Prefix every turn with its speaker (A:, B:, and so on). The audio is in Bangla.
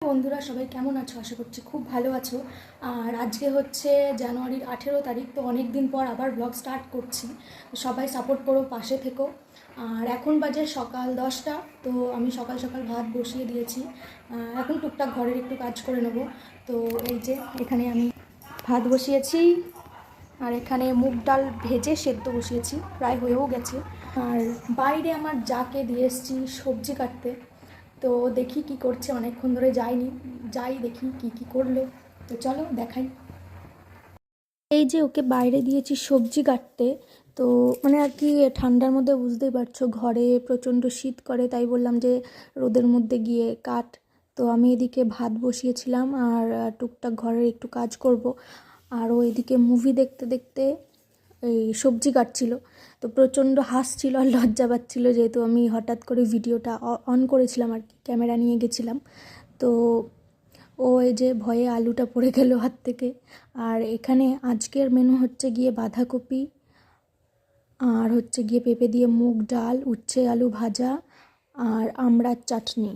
A: বন্ধুরা সবাই কেমন আছো? আশা করছি খুব ভালো আছো। আর আজকে হচ্ছে জানুয়ারির 18 তারিখ, তো অনেক দিন পর আবার ব্লগ স্টার্ট করছি। সবাই সাপোর্ট করো, পাশে থেকো। আর এখন বাজে সকাল 10টা, তো আমি সকাল সকাল ভাত বসিয়ে দিয়েছি। এখন টুকটাক ঘরের একটু কাজ করে নেব। তো এই যে এখানে আমি ভাত বসিয়েছি, আর এখানে মুগ ডাল ভেজে সেদ্ধ বসিয়েছি, প্রায় হয়েও গেছে। আর বাইরে আমার যাকে দিয়ে এসেছি সবজি কাটতে, তো দেখি কি করছে, অনেকক্ষণ ধরে যাইনি, যাই দেখি কি কি করলো। তো চলো দেখাই। এই যে ওকে বাইরে দিয়েছি সবজি কাটতে, তো মানে আর কি ঠান্ডার মধ্যে বুঝতেই পারছো ঘরে প্রচণ্ড শীত করে, তাই বললাম যে রোদের মধ্যে গিয়ে কাট। তো আমি এদিকে ভাত বসিয়েছিলাম আর টুকটাক ঘরের একটু কাজ করব। আর ও এদিকে মুভি দেখতে দেখতে এই সবজি কাটছিল। তো প্রচণ্ড হাসছিল আর লজ্জা পাচ্ছিল, যেহেতু আমি হঠাৎ করে ভিডিওটা অন করেছিলাম আর কি, ক্যামেরা নিয়ে গেছিলাম। তো ও এই যে ভয়ে আলুটা পড়ে গেল হাত থেকে। আর এখানে আজকের মেনু হচ্ছে গিয়ে বাঁধাকপি, আর হচ্ছে গিয়ে পেঁপে দিয়ে মুগ ডাল, উচ্ছে আলু ভাজা, আর আমড়ার চাটনি।